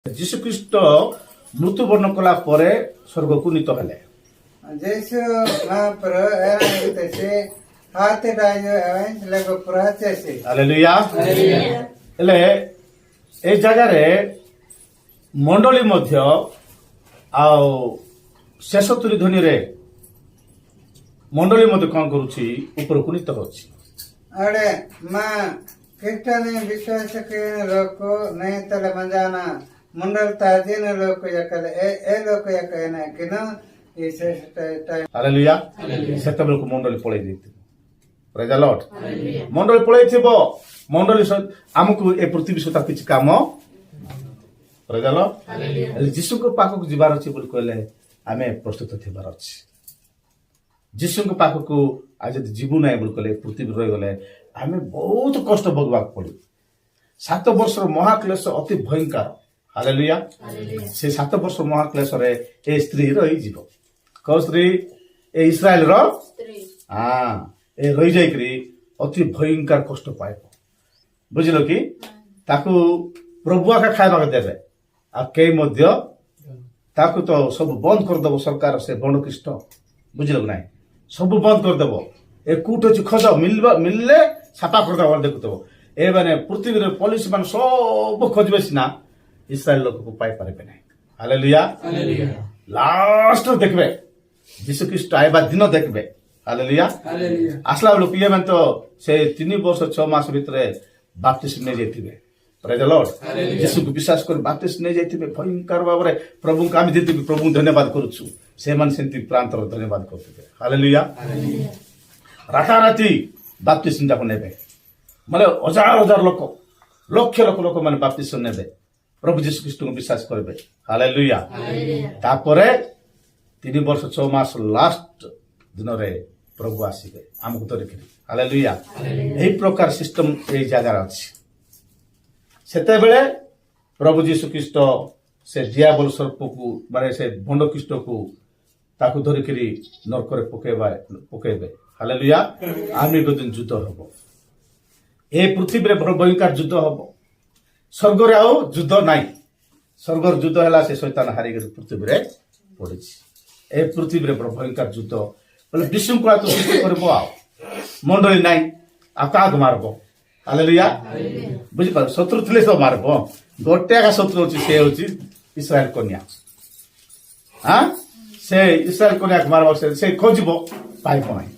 ଯୀଶୁଖ୍ରୀଷ୍ଟ ମୃତ୍ୟୁବରଣ କଲା ପରେ ସ୍ୱର୍ଗକୁ ନୀତ ହେଲେ। Yesu Mahaprabhu era se hati rayo event lego pracesi. Hallelujah. ହେଲେ এই ଜାଗାରେ ମଣ୍ଡଳୀ ମଧ୍ୟ ଆଉ ଶେଷ ତୁରି ଧ୍ୱନିରେ ମଣ୍ଡଳୀ ମଧ୍ୟ କଣ କରୁଛି ଉପରକୁ ନୀତ କରୁଛି। अरे माँ कीर्तन विश्वास के लोग को नहीं तले मंजाना मंडल ताजीन लोग को यकल ए लोग को यकल ना किनो इसे टाइम ହାଲେଲୁୟା। ସେତେବେଳକୁ ମଣ୍ଡଳୀ ପଳେଇ ଯାଇଥିବ। ପ୍ରେଜ୍ ଦ ଲର୍ଡ। ମଣ୍ଡଳୀ ପଳେଇଥିବ। ମଣ୍ଡଳୀ ଆମକୁ ଏ ପୃଥିବୀ ସହିତ କିଛି କାମ ପ୍ରେଜ୍ ଦ ଲର୍ଡ। ହେଲେ ଯୀଶୁଙ୍କ ପାଖକୁ ଯିବାର ଅଛି ବୋଲି କହିଲେ ଆମେ ପ୍ରସ୍ତୁତ ଥିବାର ଅଛି। ଯୀଶୁଙ୍କ ପାଖକୁ ଆଉ ଯଦି ଯିବୁ ନାହିଁ ବୋଲି କହିଲେ ପୃଥିବୀ ରହିଗଲେ ଆମେ ବହୁତ କଷ୍ଟ ଭୋଗିବାକୁ ପଡିବ। 7 ବର୍ଷର ମହାକ୍ଲେଶ ଅତି ଭୟଙ୍କର। ହାଲେଲୁୟା। ସେ 7 ବର୍ଷ ମହାକ୍ଲେଶରେ ଏ ସ୍ତ୍ରୀ ରହିଯିବ। କୋଉ ସ୍ତ୍ରୀ? ଏ ଇସ୍ରାଏଲର ଏ ରହିଯାଇକରି ଅତି ଭୟଙ୍କର କଷ୍ଟ ପାଇବ। ବୁଝିଲ କି? ତାକୁ ପ୍ରଭୁ ଆକା ଖାଇବାକୁ ଦେବେ ଆଉ କେହି ମଧ୍ୟ ତାକୁ ତ ସବୁ ବନ୍ଦ କରିଦେବ ସରକାର। ସେ ବଣ୍ଡଖ୍ରୀଷ୍ଟ ବୁଝିଲ କି ନାହିଁ? ସବୁ ବନ୍ଦ କରିଦେବ। ଏ କୋଉଠି ଅଛି ଖୋଜ ମିଳିଲେ ଛାପା କରିଦେବ ଦେଖୁଥିବ। ଏ ମାନେ ପୃଥିବୀରେ ପୋଲିସ ମାନେ ସବୁ ଖୋଜିବେ ସିନା ଇସ୍ରାଏଲ ଲୋକକୁ ପାଇପାରିବେ ନାହିଁ। ହାଲେଲୁୟା। ଲାଷ୍ଟ ଦେଖିବେ ଯୀଶୁଖ୍ରୀଷ୍ଟ ଆଇବା ଦିନ ଦେଖିବେ। ହାଲେଲୁୟା। ଆସିଲା ବେଳକୁ ଇଏ ମାନେ ତ ସେ 3 ବର୍ଷ 6 ମାସ ଭିତରେ ବାପ୍ତିସ୍ମ ନେଇଯାଇଥିବେ। ପ୍ରେଜ୍ ଦ ଲର୍ଡ। ଯୀଶୁକୁ ବିଶ୍ୱାସ କରି ବାପ୍ତିସ୍ମ ନେଇଯାଇଥିବେ ଭୟଙ୍କର ଭାବରେ। ପ୍ରଭୁଙ୍କୁ ଆମେ ଯେତିକି ପ୍ରଭୁଙ୍କୁ ଧନ୍ୟବାଦ କରୁଛୁ ସେମାନେ ସେମିତି ପ୍ରାନ୍ତର ଧନ୍ୟବାଦ କରୁଥିବେ। ହାଲେଲୁୟା। ରାତାରାତି ବାପ୍ତିସ୍ମ ଯାକ ନେବେ। ମାନେ ହଜାର ହଜାର ଲୋକ ଲକ୍ଷ ଲକ୍ଷ ଲୋକମାନେ ବାପ୍ତିସ୍ମ ନେବେ। ପ୍ରଭୁ ଯୀଶୁଖ୍ରୀଷ୍ଟଙ୍କୁ ବିଶ୍ୱାସ କରିବେ। ହାଲେଲୁୟା। ତାପରେ 3 ବର୍ଷ 6 ମାସ ଲାଷ୍ଟ ଦିନରେ ପ୍ରଭୁ ଆସିବେ ଆମକୁ ଧରିକିରି। ହାଲେଲୁୟା। ଏହି ପ୍ରକାର ସିଷ୍ଟମ ଏଇ ଜାଗାରେ ଅଛି। ସେତେବେଳେ ପ୍ରଭୁ ଯୀଶୁଖ୍ରୀଷ୍ଟ ସେ ଦିଆବଲ ସର୍ପକୁ ମାନେ ସେ ଭଣ୍ଡଖ୍ରୀଷ୍ଟକୁ ତାକୁ ଧରିକିରି ନରକରେ ପକେଇବେ। ହାଲେଲୁୟା। ଆମେ ମଧ୍ୟ ଯୁଦ୍ଧ ହବ। ଏ ପୃଥିବୀରେ ଭୟଙ୍କର ଯୁଦ୍ଧ ହବ। ସ୍ୱର୍ଗରେ ଆଉ ଯୁଦ୍ଧ ନାହିଁ। ସ୍ୱର୍ଗର ଯୁଦ୍ଧ ହେଲା ସେ ଶୈତାନ ହାରିକରି ପୃଥିବୀରେ ପଡିଛି। ଏ ପୃଥିବୀରେ ଭୟଙ୍କର ଯୁଦ୍ଧ ବୋଲେ ବିଶୃଙ୍ଖଳା ତ ସୃଷ୍ଟି କରିବ। ଆଉ ମଣ୍ଡଳୀ ନାହିଁ ଆଉ କାହାକୁ ମାରିବ? ହାଲେଲୁୟା। ବୁଝିପାର? ଶତ୍ରୁ ଥିଲେ ସବୁ ମାରିବ। ଗୋଟେ ଏକା ଶତ୍ରୁ ଅଛି, ସେ ହଉଛି ଇସ୍ରାଏଲ କନ୍ୟା। ସେ ଇସ୍ରାଏଲ କନ୍ୟାକୁ ମାରିବ। ସେ ଖୋଜିବ ପାଇବ ନାହିଁ।